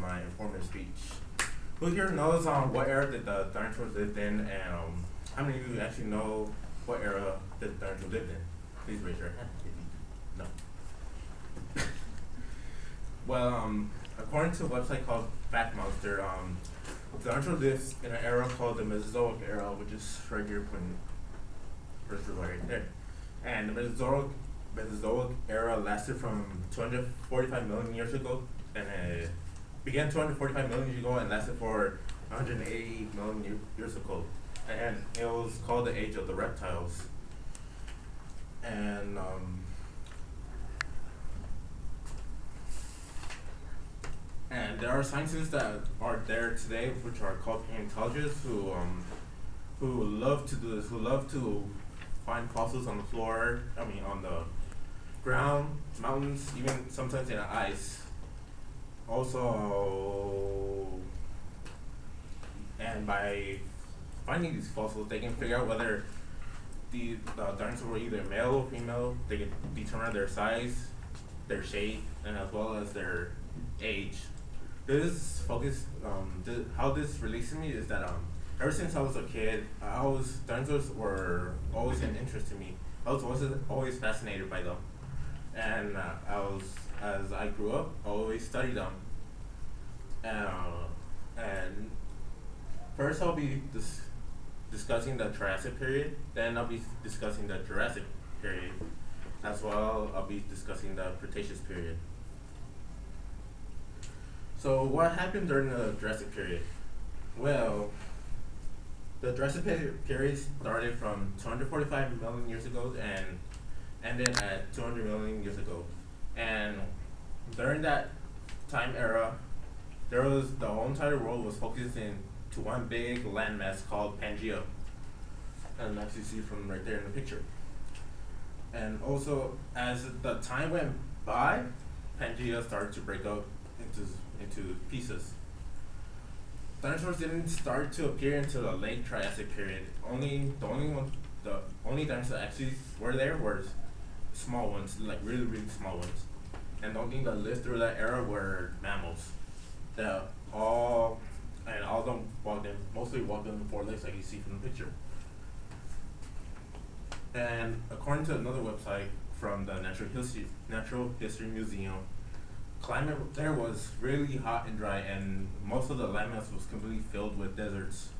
my informative speech. Who here knows what era did the dinosaurs lived in, and how many of you actually know what era the dinosaurs lived in? Please raise your hand if you know. Well, according to a website called Fact Monster, the dinosaurs lived in an era called the Mesozoic era, which is right here, first right there. And the Mesozoic era lasted from 245 million years ago, and it began 245 million years ago and lasted for 180 million years ago. And it was called the Age of the Reptiles. And there are scientists that are there today, which are called paleontologists, who love to do this, who love to find fossils on the floor, on the ground, mountains, even sometimes in the ice. Also, and by finding these fossils, they can figure out whether the dinosaurs were either male or female. They can determine their size, their shape, and as well as their age. This focus, how this releases me is that ever since I was a kid, dinosaurs were always an interest to me. I was always fascinated by them, and as I grew up, I always studied them. And first I'll be discussing the Triassic period, then I'll be discussing the Jurassic period. As well, I'll be discussing the Cretaceous period. So what happened during the Jurassic period? Well, the Jurassic period started from 245 million years ago and ended at 200 million years ago. And during that time era, the whole entire world was focused into one big landmass called Pangaea. And as you see from right there in the picture. And also, as the time went by, Pangaea started to break up into pieces. Dinosaurs didn't start to appear until the late Triassic period. The only dinosaurs that actually were there were small ones, like really, really small ones. And the only thing that lived through that era were mammals. All of them mostly walked on 4 legs, like you see from the picture. And according to another website from the Natural History Museum, climate there was really hot and dry, and most of the landmass was completely filled with deserts.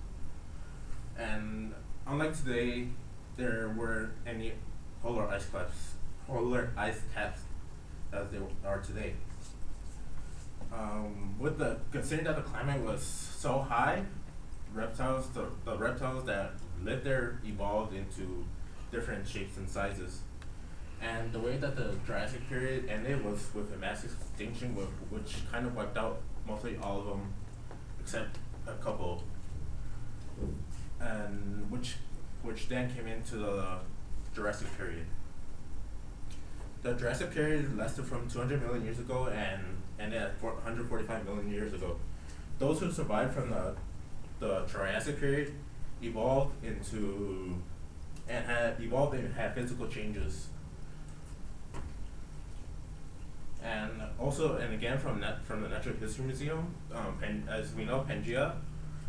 And unlike today, there weren't any polar ice caps as they are today. Considering that the climate was so high, the reptiles that lived there evolved into different shapes and sizes. And the way that the Jurassic period ended was with a mass extinction, which kind of wiped out mostly all of them, except a couple, and which then came into the Jurassic period. The Jurassic period lasted from 200 million years ago and ended at 145 million years ago. Those who survived from the Triassic period evolved and had physical changes. And again from the Natural History Museum, as we know, Pangaea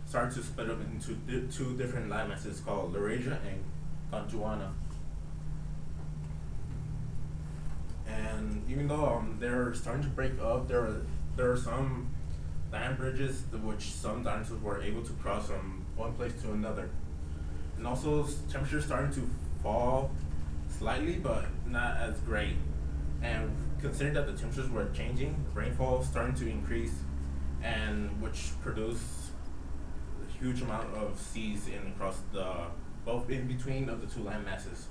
started to split up into two different landmasses called Laurasia and Gondwana. And even though they're starting to break up, there are some land bridges which some dinosaurs were able to cross from one place to another. And also temperatures starting to fall slightly, but not as great. And considering that the temperatures were changing, rainfall starting to increase, and which produced a huge amount of seas both in between of the two land masses.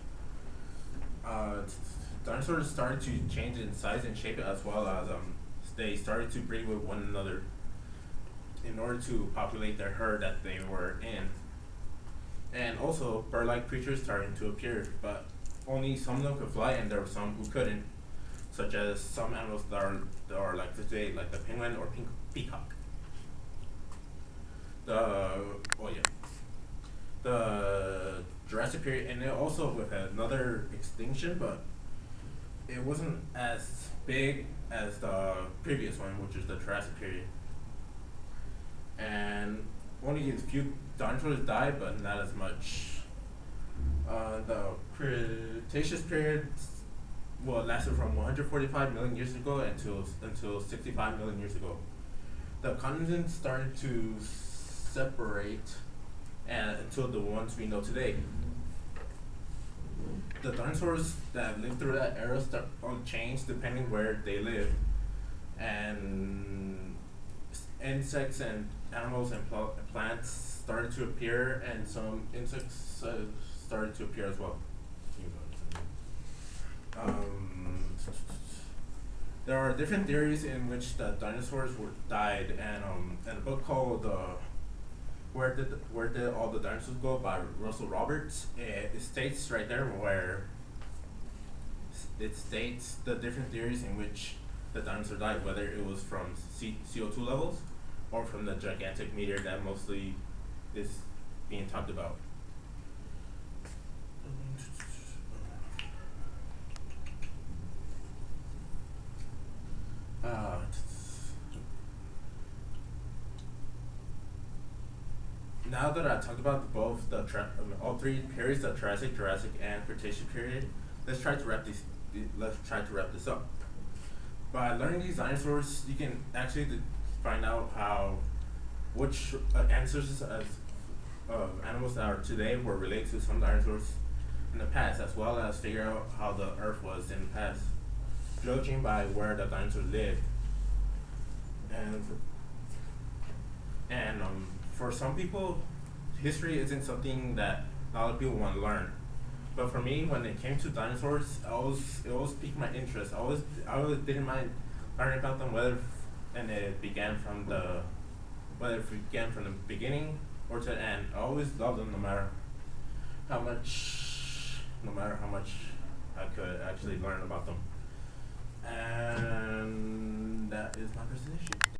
Dinosaurs started to change in size and shape, as well as they started to breed with one another in order to populate their herd that they were in. And also, bird-like creatures started to appear, but only some of them could fly, and there were some who couldn't, such as some animals that are like today, like the penguin or peacock. The Jurassic period ended also with another extinction, but it wasn't as big as the previous one, which is the Jurassic period. And only a few dinosaurs died, but not as much. The Cretaceous period, well, lasted from 145 million years ago until 65 million years ago. The continents started to separate, and until the ones we know today. The dinosaurs that lived through that era start change depending where they live, and insects and animals and plants started to appear, and some insects started to appear as well. Um, there are different theories in which the dinosaurs died, and a book called Where Did All the Dinosaurs Go by Russell Roberts. It states right there where it states the different theories in which the dinosaur died, whether it was from CO2 levels or from the gigantic meteor that mostly is being talked about. Uh, Now that I talked about both all three periods, the Triassic, Jurassic, and Cretaceous period, let's try to wrap this up. By learning these dinosaurs, you can actually find out which ancestors of animals that are today were related to some dinosaurs in the past, as well as figure out how the Earth was in the past, judging by where the dinosaurs lived. And for some people, history isn't something that a lot of people want to learn. But for me, when it came to dinosaurs, it always piqued my interest. I always didn't mind learning about them, whether it began from the beginning or to the end. I always loved them, how much, no matter how much I could actually learn about them. And that is my presentation.